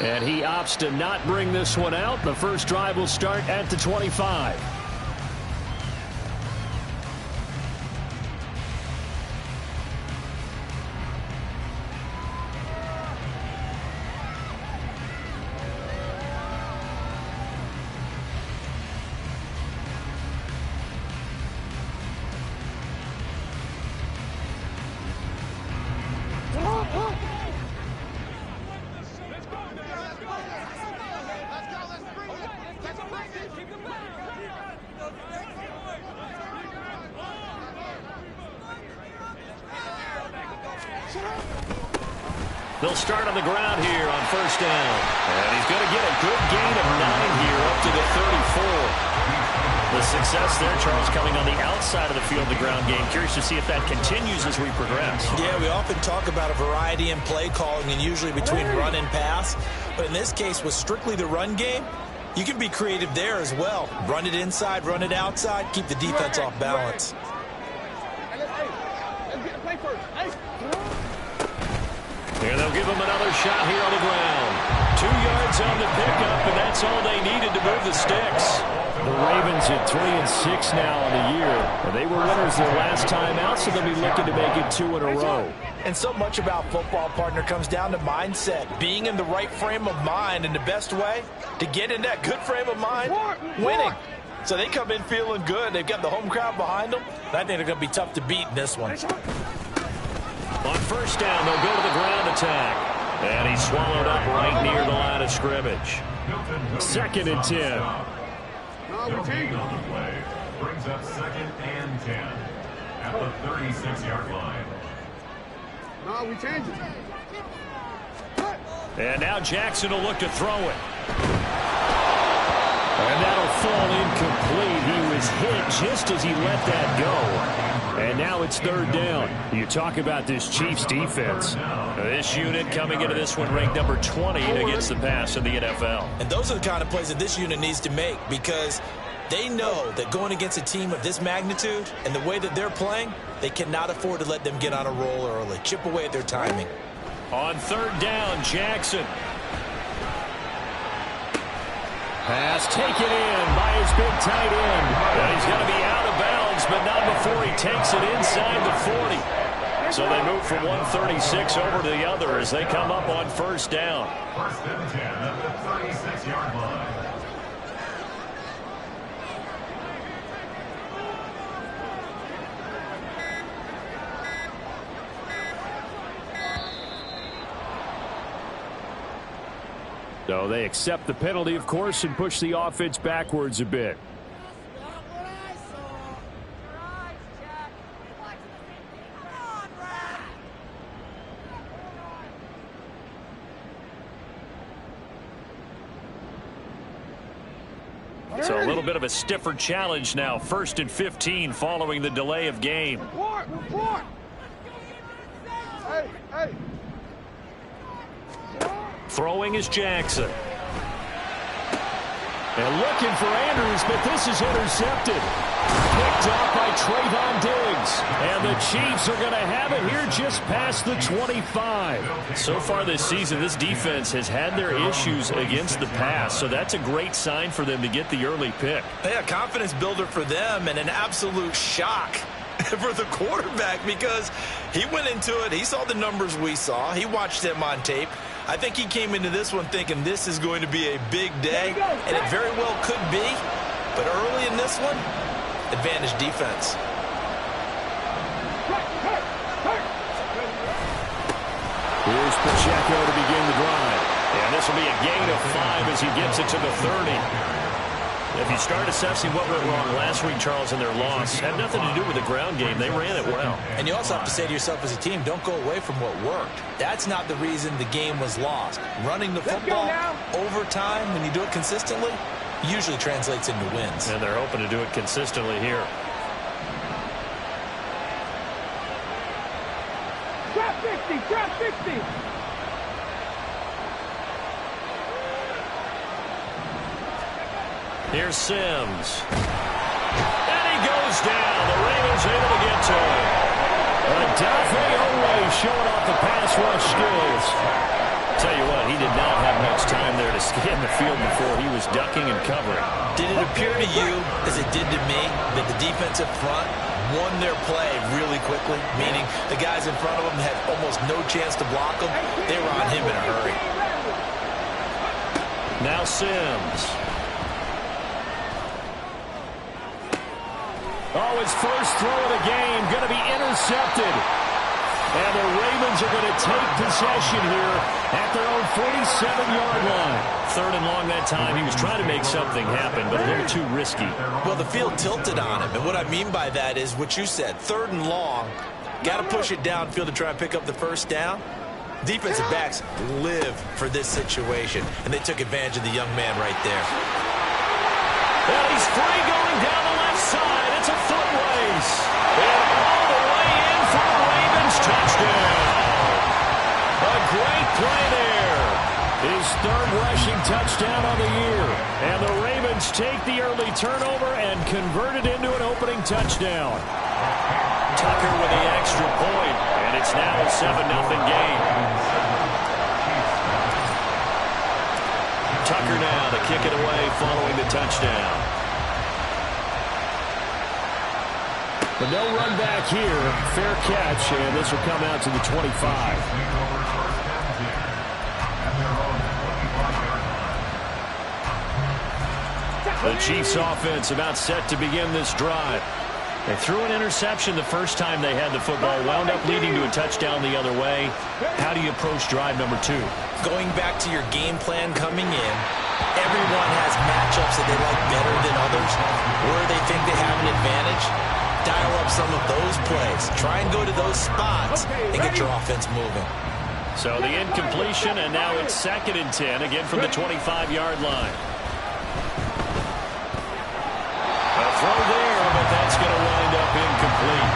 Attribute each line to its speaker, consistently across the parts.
Speaker 1: And he opts to not bring this one out. The first drive will start at the 25. They'll start on the ground here on first down. And he's going to get a good gain of 9 here up to the 34. The success there, Charles, coming on the outside of the field, the ground game. Curious to see if that continues as we progress.
Speaker 2: Yeah, we often talk about a variety in play calling and usually between run and pass. But in this case, with strictly the run game, you can be creative there as well. Run it inside, run it outside, keep the defense off balance.
Speaker 1: And they'll give him another shot here on the ground. 2 yards on the pickup, and that's all they needed to move the sticks. The Ravens at 3-6 now on the year. They were winners their last time out, so they'll be looking to make it 2 in a row.
Speaker 2: And so much about football, partner, comes down to mindset. Being in the right frame of mind, and the best way to get in that good frame of mind, winning. So they come in feeling good. They've got the home crowd behind them. And I think they're going to be tough to beat in this one.
Speaker 1: On first down, they'll go to the ground attack. And he's swallowed up right near the line of scrimmage. 2nd and 10.
Speaker 3: Milton on the play. Brings up 2nd and 10 at the 36-yard line.
Speaker 4: No, we change it.
Speaker 1: And now Jackson will look to throw it. And that'll fall incomplete. He was hit just as he let that go. And now it's 3rd down. You talk about this Chiefs defense. This unit coming into this one ranked number 20 against the pass in the NFL.
Speaker 2: And those are the kind of plays that this unit needs to make because they know that going against a team of this magnitude and the way that they're playing, they cannot afford to let them get on a roll early. Chip away at their timing.
Speaker 1: On 3rd down, Jackson. Pass taken in by his big tight end. And he's going to be out of bounds, but not before he takes it inside the 40. So they move from 136 over to the other as they come up on 1st down.
Speaker 3: 1st and 10 at the 36-yard line.
Speaker 1: So they accept the penalty, of course, and push the offense backwards a bit. So a little bit of a stiffer challenge now. 1st and 15 following the delay of game.
Speaker 4: Report. Hey.
Speaker 1: Throwing is Jackson. And looking for Andrews, but this is intercepted. Picked off by Trayvon Diggs. And the Chiefs are going to have it here just past the 25. So far this season, this defense has had their issues against the pass. So that's a great sign for them to get the early pick.
Speaker 2: Yeah, confidence builder for them and an absolute shock for the quarterback because he went into it. He saw the numbers we saw. He watched them on tape. I think he came into this one thinking this is going to be a big day, and it very well could be. But early in this one, advantage defense.
Speaker 1: Here's Pacheco to begin the drive. And this will be a gain of 5 as he gets it to the 30. If you start assessing what went wrong last week, Charles, in their loss, had nothing to do with the ground game. They ran it well.
Speaker 2: And you also have to say to yourself as a team, don't go away from what worked. That's not the reason the game was lost. Running the football over time, when you do it consistently, usually translates into wins.
Speaker 1: And they're hoping to do it consistently here.
Speaker 4: Drop 60.
Speaker 1: Here's Sims. And he goes down. The Ravens able to get to him. Dafe Oweh showing off the pass rush skills. Tell you what, he did not have much time there to scan the field before he was ducking and covering.
Speaker 2: Did it appear to you, as it did to me, that the defensive front won their play really quickly? Meaning the guys in front of them had almost no chance to block them. They were on him in a hurry.
Speaker 1: Now Sims. Oh, his first throw of the game going to be intercepted. And the Ravens are going to take possession here at their own 47-yard line. 3rd and long that time. He was trying to make something happen, but a little too risky.
Speaker 2: Well, the field tilted on him. And what I mean by that is what you said. 3rd and long. Got to push it downfield to try and pick up the first down. Defensive backs live for this situation. And they took advantage of the young man right there.
Speaker 1: Well, he's free going down the left side. It's a foot race. And all the way in for the Ravens touchdown. A great play there. His 3rd rushing touchdown on the year. And the Ravens take the early turnover and convert it into an opening touchdown. Tucker with the extra point, and it's now a 7-0 game. Tucker now to kick it away following the touchdown. But no run back here. Fair catch, and this will come out to the 25. The Chiefs offense about set to begin this drive. They threw an interception the first time they had the football, wound up leading to a touchdown the other way. How do you approach drive number 2?
Speaker 2: Going back to your game plan coming in, everyone has matchups that they like better than others, where they think they have an advantage. Dial up some of those plays. Try and go to those spots and get your offense moving.
Speaker 1: So the incompletion, and now it's 2nd and 10, again from the 25-yard line. A throw there, but that's going to wind up incomplete.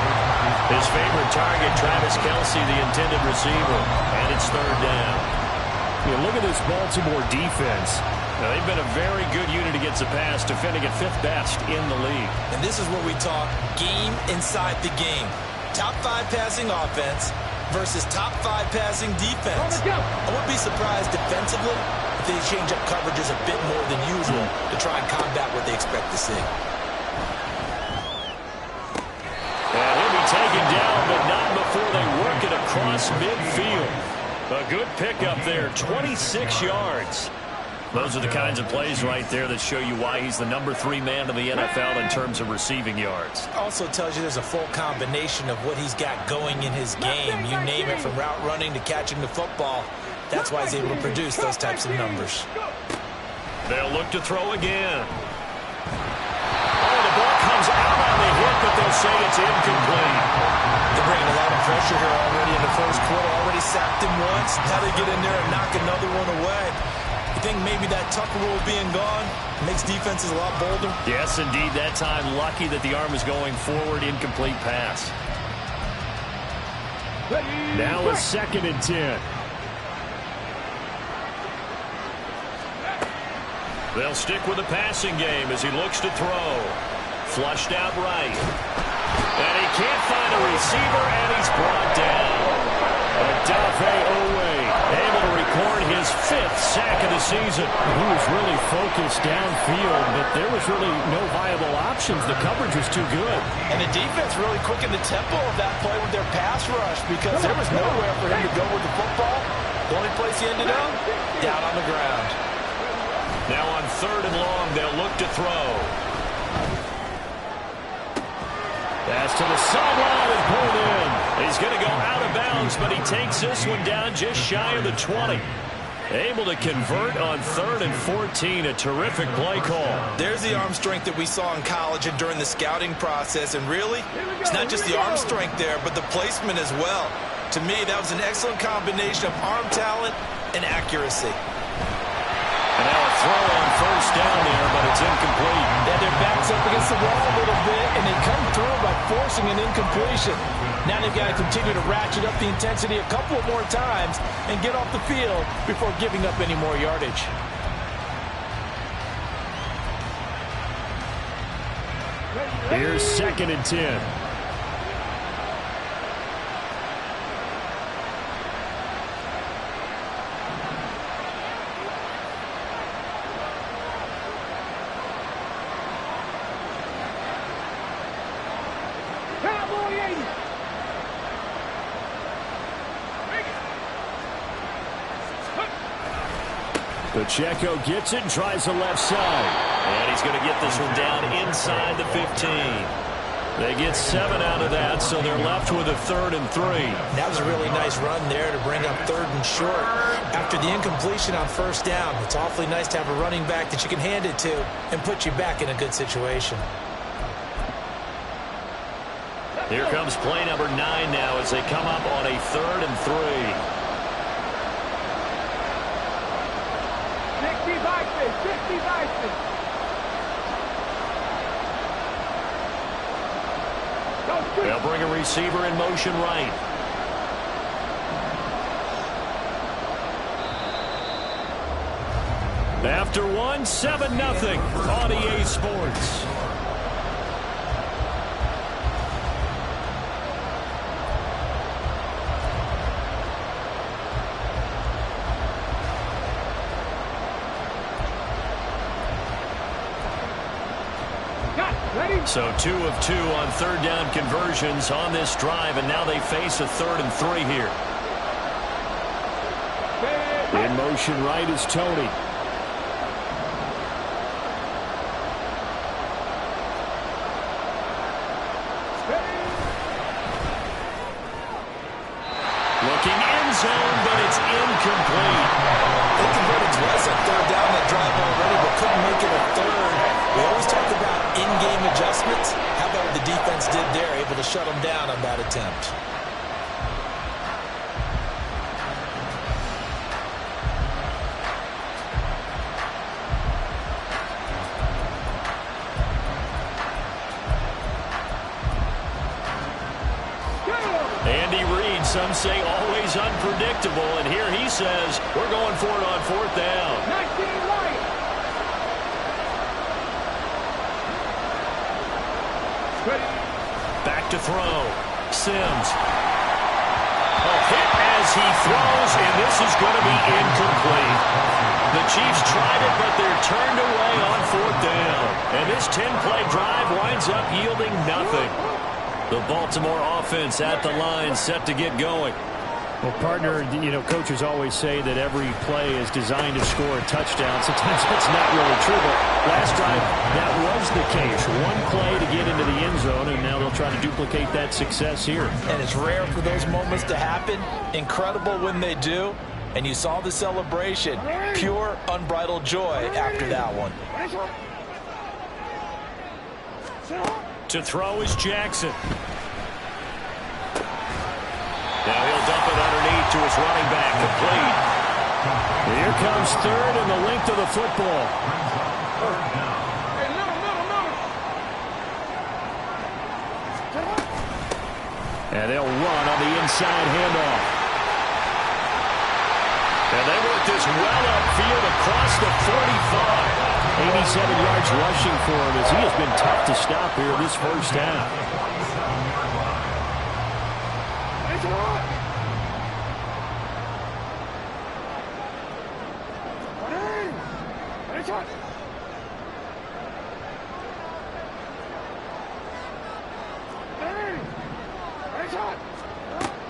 Speaker 1: His favorite target, Travis Kelce, the intended receiver, and it's 3rd down. Look at this Baltimore defense. Now, they've been a very good unit against the pass, defending at 5th best in the league.
Speaker 2: And this is what we talk game inside the game. Top 5 passing offense versus top 5 passing defense. I wouldn't be surprised defensively if they change up coverages a bit more than usual to try and combat what they expect to see.
Speaker 1: And he'll be taken down, but not before they work it across midfield. A good pickup there, 26 yards. Those are the kinds of plays right there that show you why he's the number 3 man in the NFL in terms of receiving yards.
Speaker 2: Also tells you there's a full combination of what he's got going in his game. You name it, from route running to catching the football. That's why he's able to produce those types of numbers.
Speaker 1: They'll look to throw again. Oh, the ball comes out on the hit, but they'll say it's incomplete.
Speaker 2: They're bringing a lot of pressure here already in the first quarter. Already sacked him once. Now they get in there and knock another one away. You think maybe that Tucker rule being gone makes defenses a lot bolder?
Speaker 1: Yes, indeed. That time, lucky that the arm is going forward. Incomplete pass. Now it's 2nd and 10. They'll stick with the passing game as he looks to throw. Flushed out right. And he can't find a receiver, and he's brought down. Odafe Owe able to record his 5th sack of the season. He was really focused downfield, but there was really no viable options. The coverage was too good.
Speaker 2: And the defense really quickened the tempo of that play with their pass rush, because there was nowhere for him to go with the football. The only place he ended up, down on the ground.
Speaker 1: Now on 3rd and long, they'll look to throw. Pass to the sideline and pulled in. He's going to go out of bounds, but he takes this one down just shy of the 20. Able to convert on 3rd and 14. A terrific play call.
Speaker 2: There's the arm strength that we saw in college and during the scouting process. And really, it's not just the arm strength there, but the placement as well. To me, that was an excellent combination of arm talent and accuracy.
Speaker 1: And now a throw on 1st down there, but it's incomplete.
Speaker 2: Yeah, their backs up against the wall a little bit, and they come through by forcing an incompletion. Now they've got to continue to ratchet up the intensity a couple of more times and get off the field before giving up any more yardage.
Speaker 1: Here's 2nd and 10.
Speaker 4: 80.
Speaker 1: Pacheco gets it and tries the left side. And he's going to get this one down inside the 15. They get 7 out of that, so they're left with a 3rd and 3.
Speaker 2: That was a really nice run there to bring up 3rd and short. After the incompletion on 1st down, it's awfully nice to have a running back that you can hand it to and put you back in a good situation.
Speaker 1: Here comes play number 9 now as they come up on a 3rd and 3.
Speaker 4: 60 Vices.
Speaker 1: They'll bring a receiver in motion right. After 1, 7-0 on EA Sports. So 2 of 2 on 3rd down conversions on this drive, and now they face a 3rd and 3 here. In motion right is Tony. Looking end zone, but it's incomplete.
Speaker 2: They converted twice on 3rd down that drive already, but couldn't make it a 3rd. We always talk about in-game adjustments. How about what the defense did there, able to shut them down on that attempt.
Speaker 1: Andy Reid, some say always unpredictable, and here he says we're going for it on 4th down.
Speaker 4: 19 right.
Speaker 1: Back to throw. Sims. A hit as he throws, and this is going to be incomplete. The Chiefs tried it, but they're turned away on 4th down. And this 10-play drive winds up yielding nothing. The Baltimore offense at the line, set to get going. Well, partner, you know, coaches always say that every play is designed to score a touchdown. Sometimes that's not really true, but last drive, that was the case. One play to get into the end zone, and now they'll try to duplicate that success here.
Speaker 2: And it's rare for those moments to happen. Incredible when they do. And you saw the celebration. Pure, unbridled joy after that one.
Speaker 1: To throw is Jackson. Now he'll dump it underneath to his running back, complete. Here comes 3rd and the length of the football. And they'll run on the inside handoff. And they work this well upfield across the 45. 87 yards rushing for him as he has been tough to stop here this 1st half.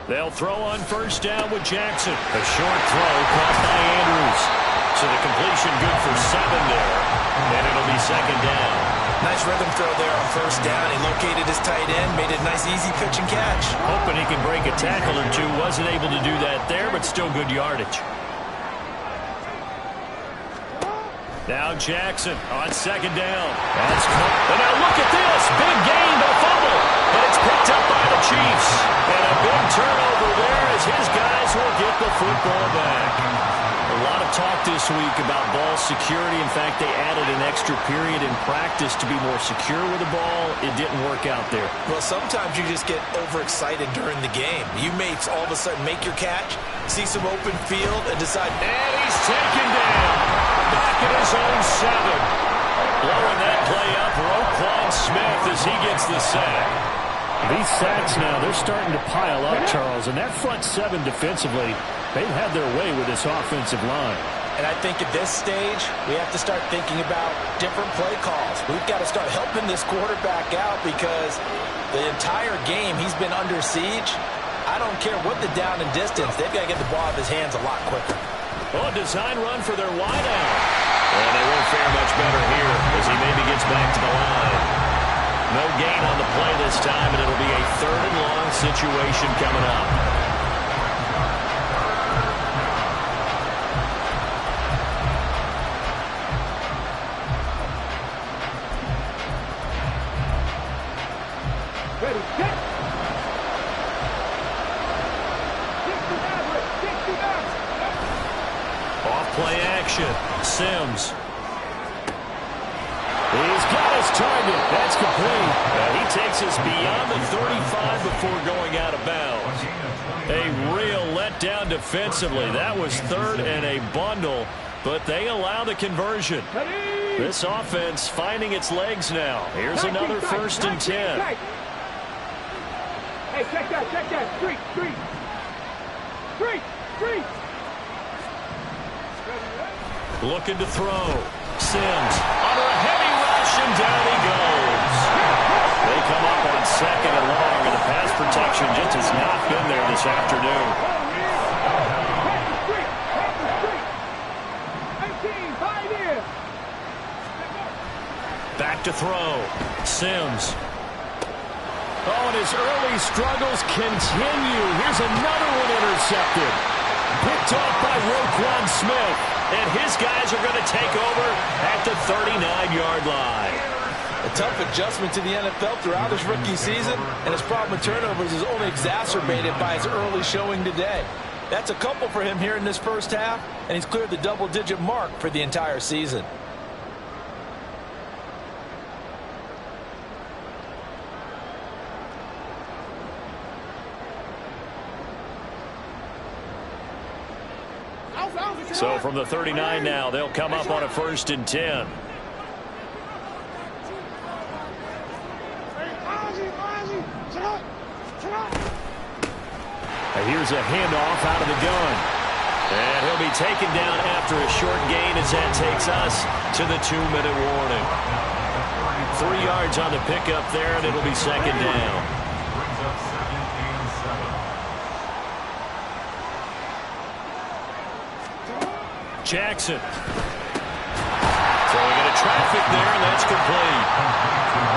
Speaker 1: They'll throw on 1st down with Jackson. A short throw caught by Andrews. So the completion good for 7 there. And it'll be 2nd down.
Speaker 2: Nice rhythm throw there on 1st down. He located his tight end, made it a nice easy pitch and catch.
Speaker 1: Hoping he can break a tackle or two. Wasn't able to do that there, but still good yardage. Now Jackson on 2nd down. That's caught. And now look at this. Big gain, but a fumble. And it's picked up by the Chiefs. And a big turnover there as his guys will get the football back. A lot of talk this week about ball security. In fact, they added an extra period in practice to be more secure with the ball. It didn't work out there.
Speaker 2: Well, sometimes you just get overexcited during the game. You may all of a sudden make your catch, see some open field, and decide,
Speaker 1: and he's taken down. Back at his own 7. Blowing that play up, Roquan Smith as he gets the sack. These sacks now, they're starting to pile up, Charles. And that front 7 defensively, they've had their way with this offensive line.
Speaker 2: And I think at this stage, we have to start thinking about different play calls. We've got to start helping this quarterback out because the entire game he's been under siege. I don't care what the down and distance. They've got to get the ball out of his hands a lot quicker.
Speaker 1: Oh, design run for their wideout. And they won't fare much better here as he maybe gets back to the line. No gain on the play this time, and it'll be a 3rd and long situation coming up.
Speaker 4: Ready, set. 69.
Speaker 1: Off play action. Sims. He's got his target. That's complete. He takes us beyond the 35 before going out of bounds. A real letdown defensively. That was 3rd and a bundle, but they allow the conversion. This offense finding its legs now. Here's another 1st and 10.
Speaker 4: Hey, check that. Street.
Speaker 1: Looking to throw. Sims under a heavy rush, and down he goes. They come up on 2nd and long, and the pass protection just has not been there this afternoon. Back to throw. Sims. Oh, and his early struggles continue. Here's another one intercepted. Picked off by Roquan Smith. And his guys are going to take over at the 39-yard line.
Speaker 2: A tough adjustment to the NFL throughout his rookie season, and his problem with turnovers is only exacerbated by his early showing today. That's a couple for him here in this first half, and he's cleared the double-digit mark for the entire season.
Speaker 1: So from the 39 now, they'll come up on a 1st and 10. And here's a handoff out of the gun. And he'll be taken down after a short gain as that takes us to the 2-minute warning. 3 yards on the pickup there, and it'll be 2nd down. Jackson. Throwing into traffic there, and that's complete.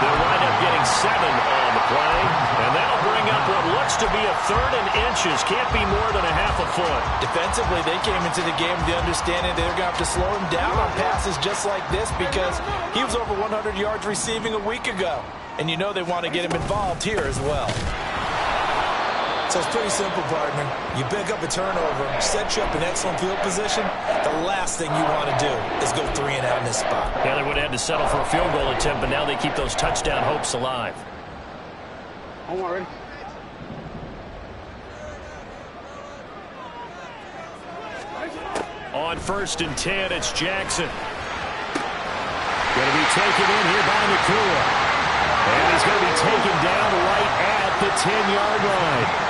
Speaker 1: They'll wind up getting 7 on the play, and that'll bring up what looks to be a 3rd and inches. Can't be more than a half a foot.
Speaker 2: Defensively, they came into the game with the understanding they're going to have to slow him down on passes just like this because he was over 100 yards receiving a week ago. And you know they want to get him involved here as well. So it's pretty simple, partner. You pick up a turnover, set you up in excellent field position. The last thing you want to do is go 3 and out in this spot.
Speaker 1: Yeah, they would have had to settle for a field goal attempt, but now they keep those touchdown hopes alive.
Speaker 4: I'm already.
Speaker 1: On 1st and 10, it's Jackson. Going to be taken in here by Nakua. And he's going to be taken down right at the 10-yard line.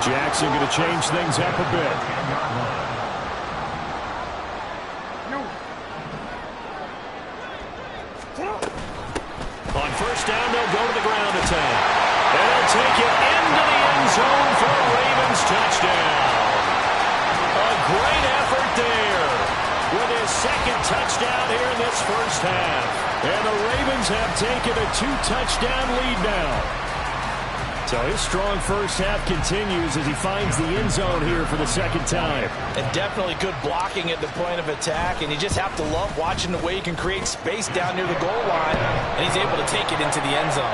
Speaker 1: Jackson going to change things up a bit. On 1st down, they'll go to the ground attack. And they'll take it into the end zone for a Ravens touchdown. A great effort there with his 2nd touchdown here in this first half. And the Ravens have taken a 2-touchdown lead now. So his strong first half continues as he finds the end zone here for the 2nd time.
Speaker 2: And definitely good blocking at the point of attack, and you just have to love watching the way he can create space down near the goal line, and he's able to take it into the end zone.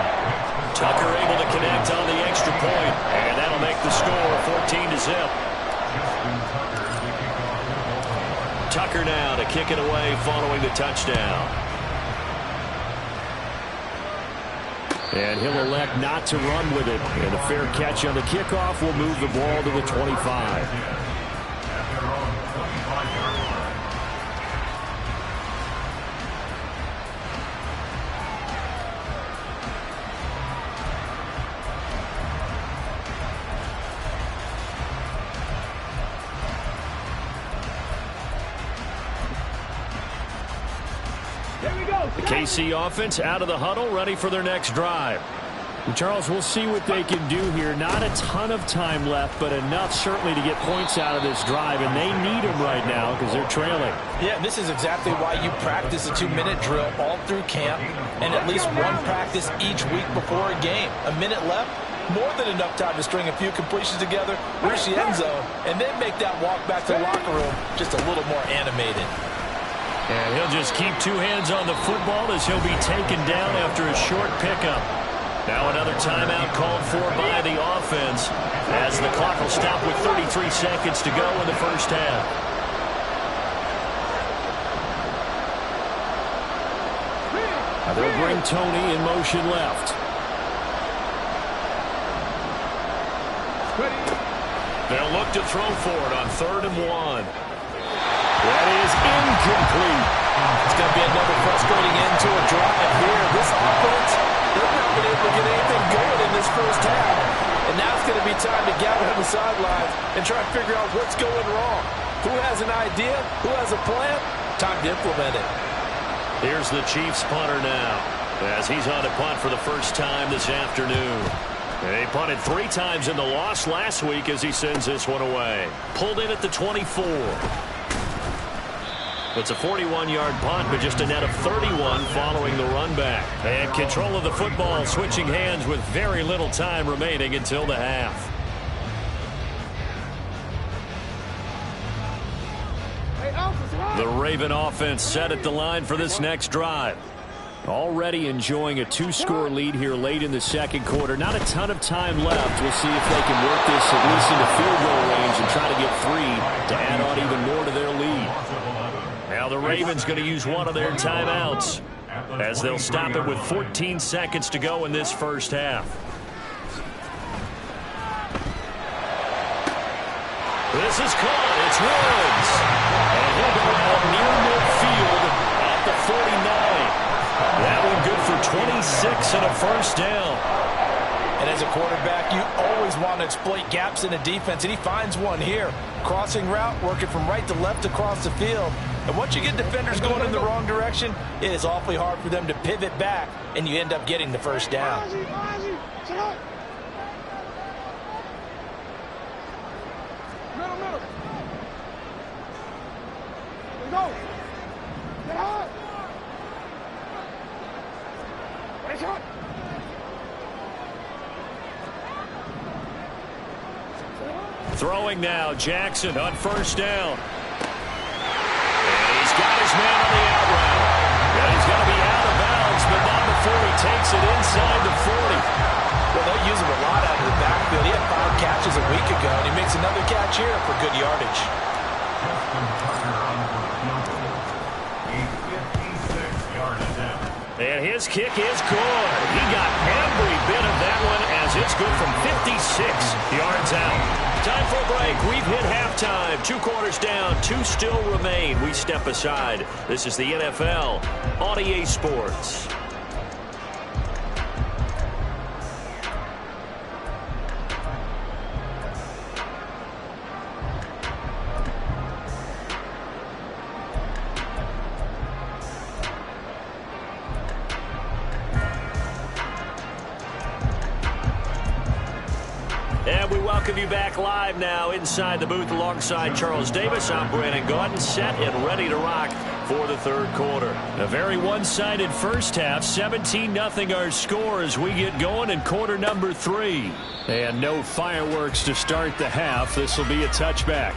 Speaker 1: Tucker able to connect on the extra point, and that'll make the score 14-0. Tucker now to kick it away following the touchdown. And he'll elect not to run with it. And a fair catch on the kickoff will move the ball to the 25. The KC offense out of the huddle, ready for their next drive. And Charles, we'll see what they can do here. Not a ton of time left, but enough certainly to get points out of this drive, and they need them right now because they're trailing.
Speaker 2: Yeah, this is exactly why you practice a 2-minute drill all through camp and at least one practice each week before a game. A minute left, more than enough time to string a few completions together, reach the end zone, and then make that walk back to the locker room just a little more animated.
Speaker 1: And he'll just keep two hands on the football as he'll be taken down after a short pickup. Now another timeout called for by the offense as the clock will stop with 33 seconds to go in the first half. They'll bring Tony in motion left. They'll look to throw for it on 3rd and 1. That is incomplete.
Speaker 2: It's going to be another frustrating end to a drive here. This offense, they've not been able to get anything going in this first half. And now it's going to be time to gather on the sidelines and try to figure out what's going wrong. Who has an idea? Who has a plan? Time to implement it.
Speaker 1: Here's the Chiefs punter now as he's on a punt for the first time this afternoon. And he punted 3 times in the loss last week as he sends this one away. Pulled in at the 24. It's a 41-yard punt, but just a net of 31 following the run back. And control of the football switching hands with very little time remaining until the half. The Raven offense set at the line for this next drive. Already enjoying a 2-score lead here late in the second quarter. Not a ton of time left. We'll see if they can work this at least into field goal range and try to get 3 to add on even more to their lead. Now the Ravens going to use one of their timeouts as they'll stop it with 14 seconds to go in this first half. This is caught. It's Woods. And he'll go out near midfield at the 49. That one good for 26 and a first down.
Speaker 2: And as a quarterback, you always want to exploit gaps in the defense, and he finds one here. Crossing route, working from right to left across the field. And once you get defenders going in the wrong direction, it is awfully hard for them to pivot back, and you end up getting the first down.
Speaker 4: Middle. Go. Get hot.
Speaker 1: Throwing now, Jackson on first down. And he's got his man on the out route. And he's going to be out of bounds, but not before he takes it inside the 40.
Speaker 2: Well, they'll use him a lot out of the backfield. He had 5 catches a week ago, and he makes another catch here for good yardage.
Speaker 1: And his kick is good. He got every bit of that one as it's good from 56 yards out. Time for a break. We've hit halftime. 2 quarters down. 2 still remain. We step aside. This is the NFL on EA Sports. And we welcome you back live now inside the booth alongside Charles Davis. I'm Brandon Gaudin, set and ready to rock for the third quarter. A very one-sided first half, 17-0 our score as we get going in quarter number 3. And no fireworks to start the half. This will be a touchback.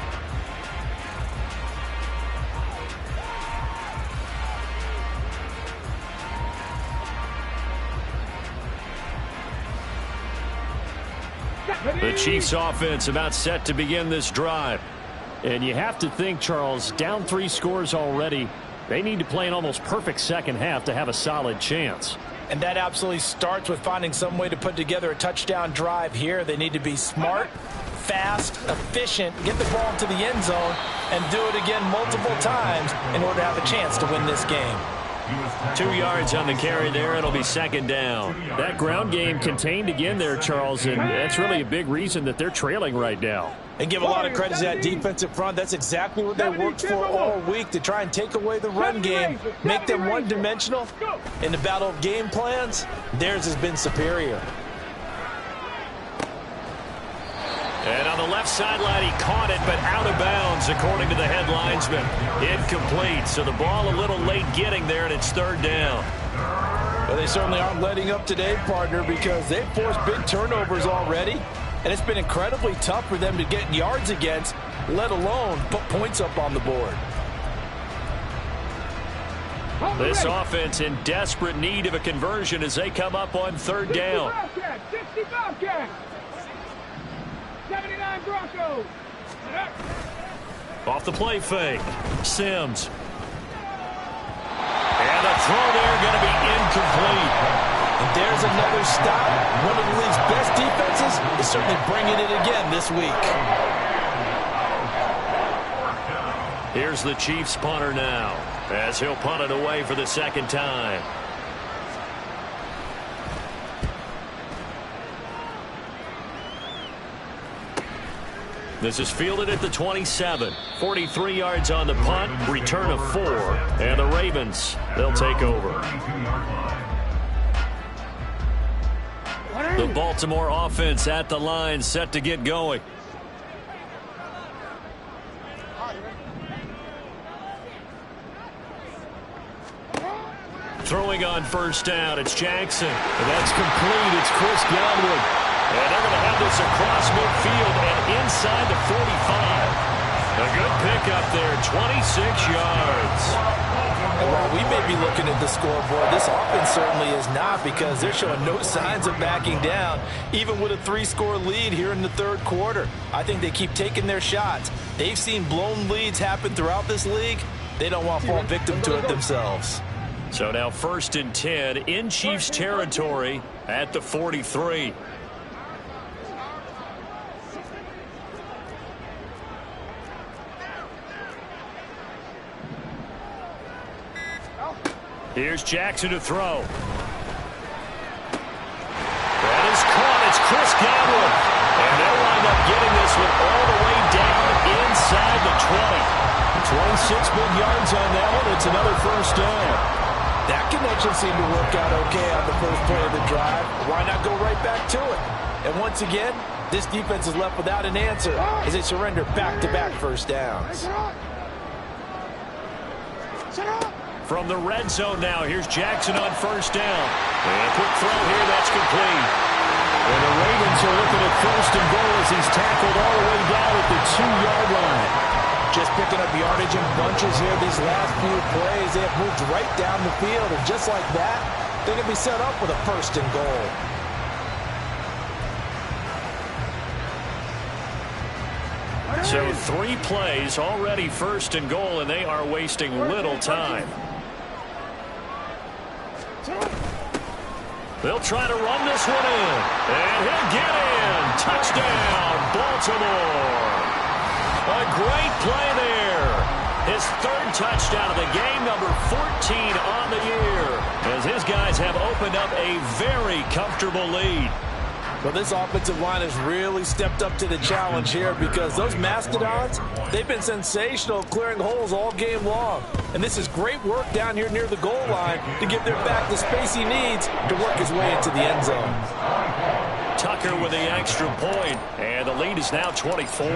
Speaker 1: The Chiefs offense about set to begin this drive. And you have to think, Charles, down 3 scores already. They need to play an almost perfect second half to have a solid chance.
Speaker 2: And that absolutely starts with finding some way to put together a touchdown drive here. They need to be smart, fast, efficient, get the ball to the end zone, and do it again multiple times in order to have a chance to win this game.
Speaker 1: 2 yards on the carry there. It'll be second down. That ground game contained again there, Charles, and that's really a big reason that they're trailing right now.
Speaker 2: And give a lot of credit to that defensive front. That's exactly what they worked for all week, to try and take away the run game, make them one-dimensional. In the battle of game plans, theirs has been superior.
Speaker 1: And on the left sideline, he caught it, but out of bounds, according to the head linesman. Incomplete, so the ball a little late getting there, and it's third down.
Speaker 2: Well, they certainly aren't letting up today, partner, because they've forced big turnovers already, and it's been incredibly tough for them to get yards against, let alone put points up on the board.
Speaker 1: This offense in desperate need of a conversion as they come up on third down.
Speaker 4: 79 Broncos.
Speaker 1: Off the play fake. Sims. And the throw there going to be incomplete.
Speaker 2: And there's another stop. One of the league's best defenses is certainly bringing it again this week.
Speaker 1: Here's the Chiefs punter now, as he'll punt it away for the second time. This is fielded at the 27. 43 yards on the punt, return of 4. And the Ravens, they'll take over. The Baltimore offense at the line, set to get going. Throwing on first down, it's Jackson. And that's complete. It's Chris Godwin. And they're going to have this across midfield and inside the 45. A good pickup there, 26 yards.
Speaker 2: And while we may be looking at the scoreboard, this offense certainly is not, because they're showing no signs of backing down, even with a 3-score lead here in the third quarter. I think they keep taking their shots. They've seen blown leads happen throughout this league. They don't want to fall victim to it themselves.
Speaker 1: So now 1st and 10 in Chiefs territory at the 43. Here's Jackson to throw. That is caught. It's Chris Godwin. And they'll wind up getting this one all the way down inside the 20. 26 big yards on that one. It's another first down.
Speaker 2: That connection seemed to work out okay on the first play of the drive. Why not go right back to it? And once again, this defense is left without an answer as they surrender back-to-back first downs.
Speaker 1: From the red zone now, here's Jackson on first down. And a quick throw here, that's complete. And the Ravens are looking at 1st and goal as he's tackled all the way down at the 2-yard line.
Speaker 2: Just picking up yardage in bunches here these last few plays. They have moved right down the field, and just like that, they're going to be set up with a 1st and goal.
Speaker 1: So 3 plays already 1st and goal, and they are wasting little time. They'll try to run this one in. And he'll get in. Touchdown, Baltimore. A great play there. His 3rd touchdown of the game, number 14 on the year, as his guys have opened up a very comfortable lead.
Speaker 2: Well, this offensive line has really stepped up to the challenge here, because those Mastodons, they've been sensational clearing holes all game long. And this is great work down here near the goal line to give their back the space he needs to work his way into the end zone.
Speaker 1: Tucker with the extra point, and the lead is now 24.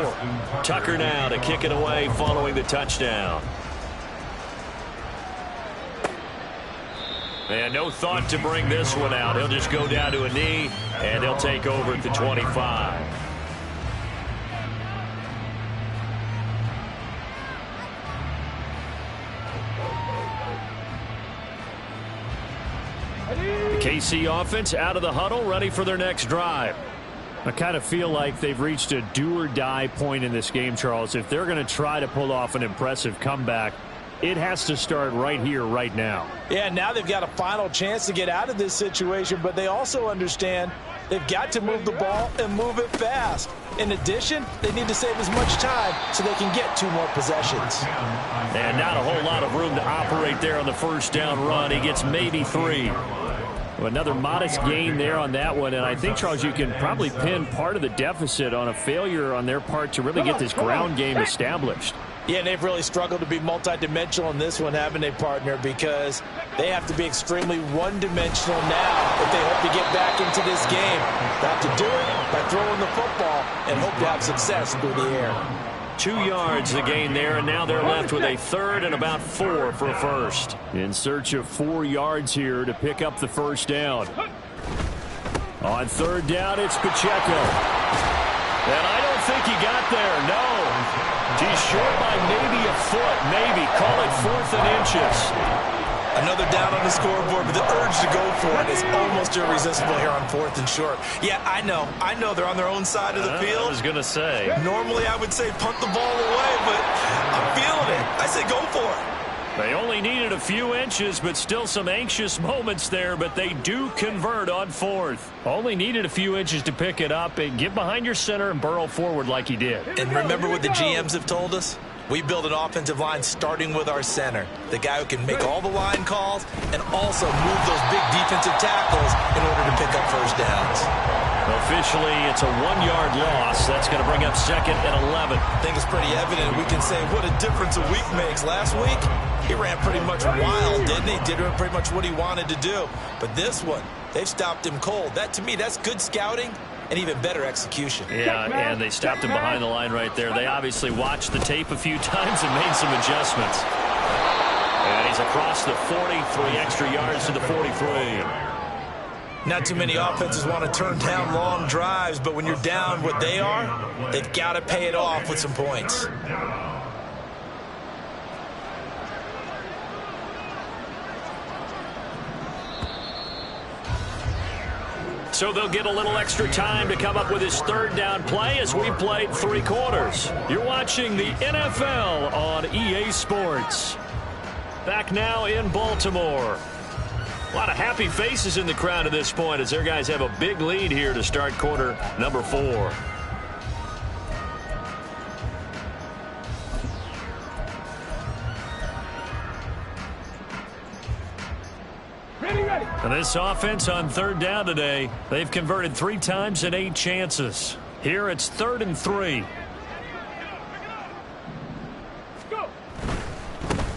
Speaker 1: Tucker now to kick it away following the touchdown. And no thought to bring this one out. He'll just go down to a knee, and they'll take over at the 25. The KC offense out of the huddle, ready for their next drive. I kind of feel like they've reached a do-or-die point in this game, Charles. If they're going to try to pull off an impressive comeback, it has to start right here, right now.
Speaker 2: Yeah, now they've got a final chance to get out of this situation, but they also understand They've got to move the ball and move it fast. In addition, they need to save as much time so they can get 2 more possessions.
Speaker 1: And not a whole lot of room to operate there on the first down run. He gets maybe 3. Another modest gain there on that one, and I think, Charles, you can probably pin part of the deficit on a failure on their part to really get this ground game established.
Speaker 2: Yeah, and they've really struggled to be multidimensional in this one, haven't they, partner? Because they have to be extremely one-dimensional now if they hope to get back into this game. They have to do it by throwing the football and hope to have success through the air.
Speaker 1: 2 yards the gain there, and now they're left with a 3rd and about 4 for a first. In search of 4 yards here to pick up the first down. On 3rd down, it's Pacheco. And I don't think he got there, no. He's short by maybe a foot, maybe. Call it 4th and inches.
Speaker 2: Another down on the scoreboard, but the urge to go for it is almost irresistible here on 4th and short. Yeah, I know they're on their own side of the field.
Speaker 1: I was going to say.
Speaker 2: Normally I would say punt the ball away, but I'm feeling it. I say go for it.
Speaker 1: They only needed a few inches, but still some anxious moments there, but they do convert on 4th. Only needed a few inches to pick it up and get behind your center and burrow forward like he did.
Speaker 2: And remember what the GMs have told us? We build an offensive line starting with our center, the guy who can make all the line calls and also move those big defensive tackles in order to pick up first downs.
Speaker 1: Officially, it's a 1-yard loss. That's going to bring up 2nd and 11.
Speaker 2: I think it's pretty evident. We can say what a difference a week makes. Last week, he ran pretty much wild, didn't he? Did pretty much what he wanted to do. But this one, they've stopped him cold. That, to me, that's good scouting and even better execution.
Speaker 1: Yeah, and they stopped him behind the line right there. They obviously watched the tape a few times and made some adjustments. And he's across the 40, 3 extra yards to the 43.
Speaker 2: Not too many offenses want to turn down long drives, but when you're down what they are, they've got to pay it off with some points.
Speaker 1: So they'll get a little extra time to come up with his 3rd down play as we played 3 quarters. You're watching the NFL on EA Sports. Back now in Baltimore. A lot of happy faces in the crowd at this point as their guys have a big lead here to start quarter number 4. And this offense on 3rd down today, they've converted 3 times and 8 chances. Here it's 3rd and 3.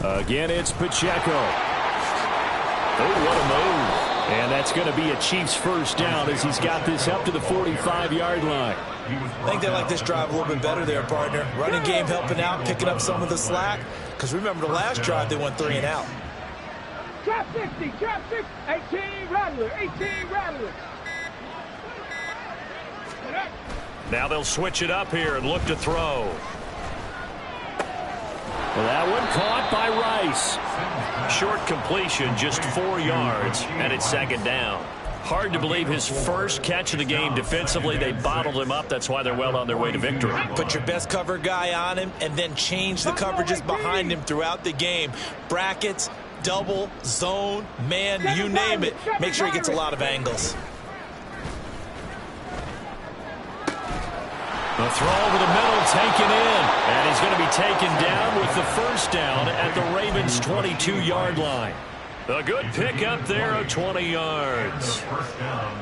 Speaker 1: Again, it's Pacheco. Oh, what a move. And that's going to be a Chiefs first down as he's got this up to the 45-yard line.
Speaker 2: I think they like this drive a little bit better there, partner. Running game helping out, picking up some of the slack. Because remember the last drive, they went 3 and out.
Speaker 4: Trap 60, trap 60, 18 Rattler, 18 Rattler.
Speaker 1: Now they'll switch it up here and look to throw. Well, that one caught by Rice. Short completion, just 4 yards, and it's 2nd down. Hard to believe his first catch of the game defensively. They bottled him up. That's why they're well on their way to victory.
Speaker 2: Put your best cover guy on him and then change the coverages behind him throughout the game. Brackets, double, zone, man, you name it. Make sure he gets a lot of angles.
Speaker 1: The throw over the middle taken in. And he's going to be taken down with the first down at the Ravens' 22-yard line. A good pickup there of 20 yards.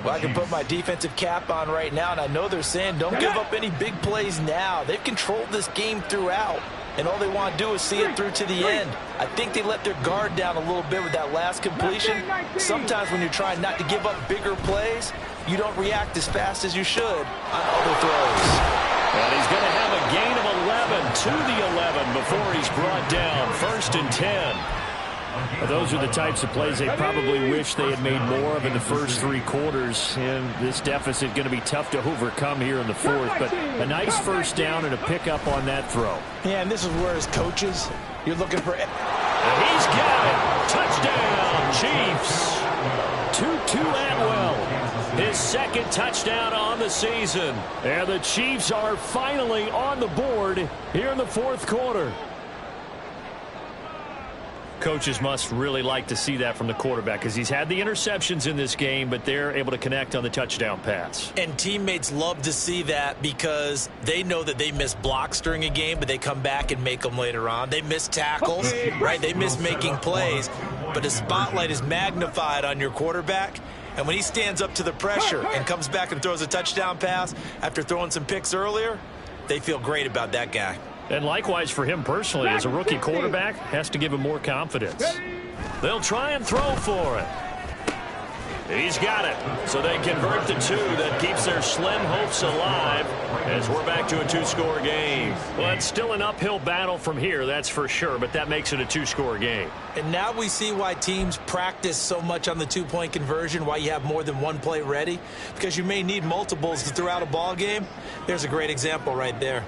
Speaker 2: Well, I can put my defensive cap on right now, and I know they're saying don't give up any big plays now. They've controlled this game throughout, and all they want to do is see it through to the end. I think they let their guard down a little bit with that last completion. Sometimes when you're trying not to give up bigger plays, you don't react as fast as you should on other throws.
Speaker 1: And he's going to have a gain of 11 to the 11 before he's brought down. 1st and 10. Well, those are the types of plays they probably wish they had made more of in the first 3 quarters. And this deficit going to be tough to overcome here in the 4th. But a nice first down and a pickup on that throw.
Speaker 2: Yeah, and this is where as coaches, you're looking for...
Speaker 1: And he's got it. Touchdown, Chiefs. Tutu Atwell. His 2nd touchdown on the season. And the Chiefs are finally on the board here in the 4th quarter. Coaches must really like to see that from the quarterback because he's had the interceptions in this game, but they're able to connect on the touchdown pass.
Speaker 2: And teammates love to see that because they know that they miss blocks during a game, but they come back and make them later on. They miss tackles, right? They miss making plays, but the spotlight is magnified on your quarterback. And when he stands up to the pressure and comes back and throws a touchdown pass after throwing some picks earlier, they feel great about that guy.
Speaker 1: And likewise for him personally, as a rookie quarterback, has to give him more confidence. They'll try and throw for it. He's got it. So they convert the 2. That keeps their slim hopes alive as we're back to a 2-score game. Well, it's still an uphill battle from here, that's for sure, but that makes it a 2-score game.
Speaker 2: And now we see why teams practice so much on the 2-point conversion, why you have more than one play ready, because you may need multiples to throw out a ball game. There's a great example right there.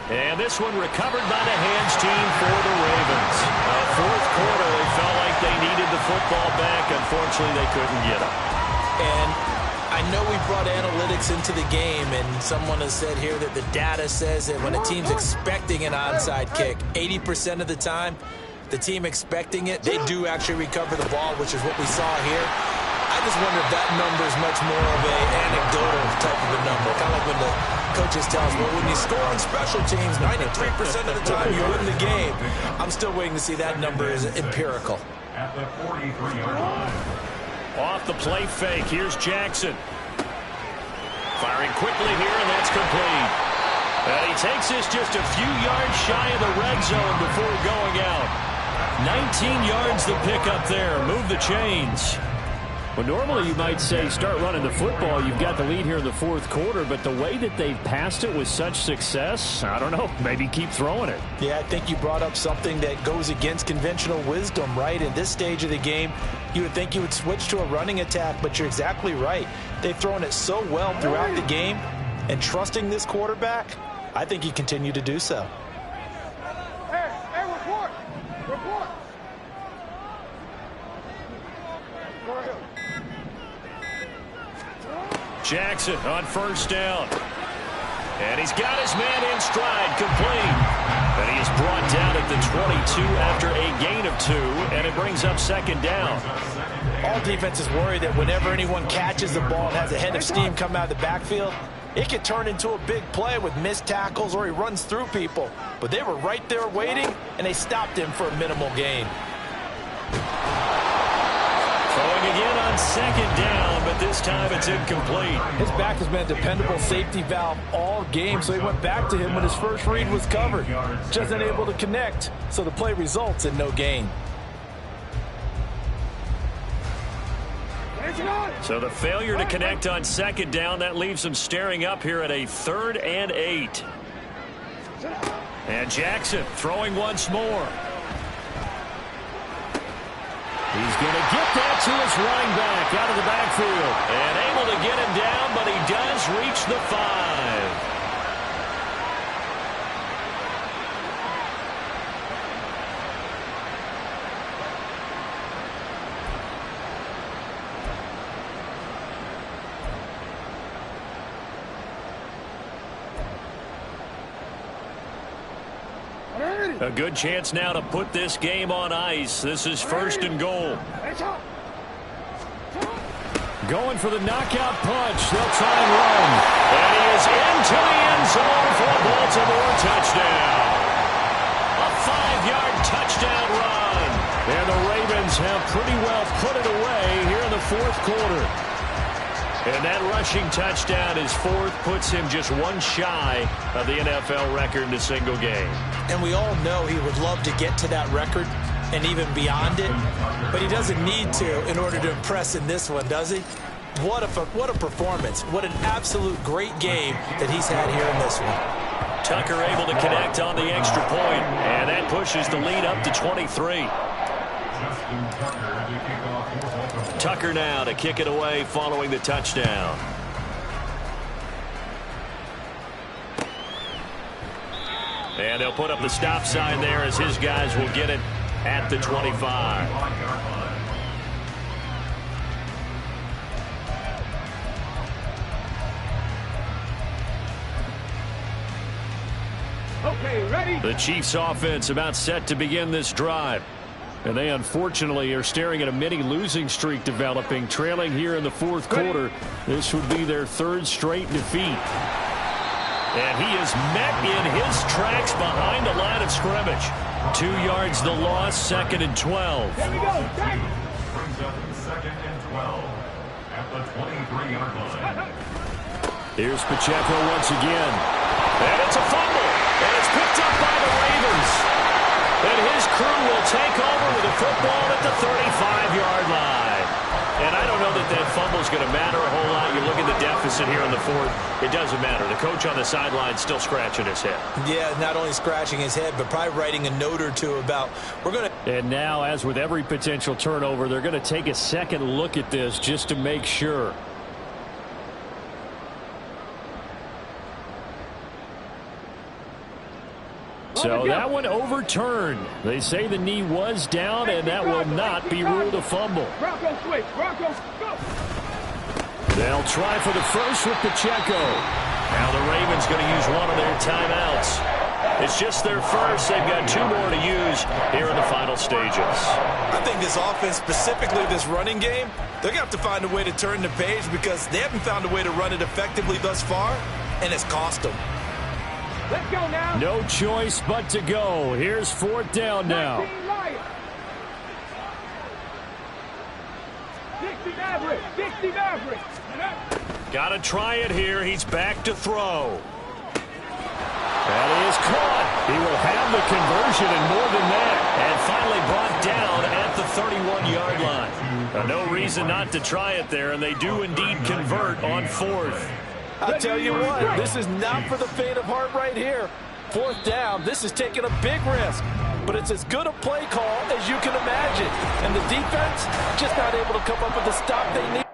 Speaker 1: And this one recovered by the hands team for the Ravens. Fourth quarter, they felt like they needed the football back. Unfortunately, they couldn't get it.
Speaker 2: And I know we brought analytics into the game, and someone has said here that the data says that when a team's expecting an onside kick, 80% of the time, the team expecting it, they do actually recover the ball, which is what we saw here. I just wonder if that number is much more of an anecdotal type of a number. Kind of like when the coaches tell us, well, when you score on special teams, 93% of the time you win the game. I'm still waiting to see that number is empirical.
Speaker 3: At the 43-yard line.
Speaker 1: Off the play fake, here's Jackson. Firing quickly here, and that's complete. And he takes this just a few yards shy of the red zone before going out. 19 yards the pick up there. Move the chains. Well, normally you might say start running the football. You've got the lead here in the fourth quarter, but the way that they've passed it with such success, I don't know, maybe keep throwing it.
Speaker 2: Yeah, I think you brought up something that goes against conventional wisdom, right? In this stage of the game, you would think you would switch to a running attack, but you're exactly right. They've thrown it so well throughout the game, and trusting this quarterback, I think you continue to do so.
Speaker 4: Hey, report! Report! Go ahead.
Speaker 1: Jackson on first down. And he's got his man in stride, complete. And he is brought down at the 22 after a gain of 2, and it brings up second down.
Speaker 2: All defenses worry that whenever anyone catches the ball and has a head of steam come out of the backfield, it could turn into a big play with missed tackles or he runs through people. But they were right there waiting, and they stopped him for a minimal gain.
Speaker 1: Throwing again on second down, but this time it's incomplete.
Speaker 2: His back has been a dependable safety valve all game, so he went back to him when his first read was covered. Just unable to connect, so the play results in no gain.
Speaker 1: So the failure to connect on second down, that leaves them staring up here at a 3rd and 8. And Jackson throwing once more. He's going to get that to his running back out of the backfield. And able to get him down, but he does reach the 5. A good chance now to put this game on ice. This is 1st and goal. Going for the knockout punch. They'll try and run. And he is into the end zone for a Baltimore touchdown. A 5-yard touchdown run. And the Ravens have pretty well put it away here in the fourth quarter. And that rushing touchdown, his 4th, puts him just one shy of the NFL record in a single game.
Speaker 2: And we all know he would love to get to that record and even beyond it, but he doesn't need to in order to impress in this one, does he? What a performance. What an absolute great game that he's had here in this one.
Speaker 1: Tucker able to connect on the extra point, and that pushes the lead up to 23. Tucker now to kick it away following the touchdown. And they'll put up the stop sign there as his guys will get it at the 25.
Speaker 4: Okay, ready?
Speaker 1: The Chiefs offense about set to begin this drive. And they unfortunately are staring at a mini losing streak developing, trailing here in the fourth quarter. This would be their third straight defeat. And he is met in his tracks behind the line of scrimmage. 2 yards the loss, 2nd and 12.
Speaker 4: Here we go. Take.
Speaker 3: Brings up 2nd and 12 at the 23-yard line.
Speaker 1: Here's Pacheco once again. And it's a fumble. And it's picked up by the Ravens. And his crew will take over with the football at the 35-yard line. And I don't know that that fumble is going to matter a whole lot. You look at the deficit here in the fourth. It doesn't matter. The coach on the sideline still scratching his head.
Speaker 2: Yeah, not only scratching his head, but probably writing a note or two about we're going to.
Speaker 1: And now, as with every potential turnover, they're going to take a second look at this just to make sure. So that one overturned. They say the knee was down, and that will not be ruled a fumble.
Speaker 4: Bronco switch. Bronco, go.
Speaker 1: They'll try for the first with Pacheco. Now the Ravens going to use one of their timeouts. It's just their first. They've got 2 more to use here in the final stages.
Speaker 2: I think this offense, specifically this running game, they're going to have to find a way to turn the page because they haven't found a way to run it effectively thus far, and it's cost them.
Speaker 4: Let's go now.
Speaker 1: No choice but to go. Here's 4th down now.
Speaker 4: 19 Lions. 60 Maverick. 60 Maverick.
Speaker 1: Got to try it here. He's back to throw. That is caught. He will have the conversion and more than that. And finally brought down at the 31-yard line. No reason not to try it there, and they do indeed convert on 4th.
Speaker 5: I'll tell you what, this is not for the faint of heart right here. 4th down, this is taking a big risk. But it's as good a play call as you can imagine. And the defense just not able to come up with the stop they need.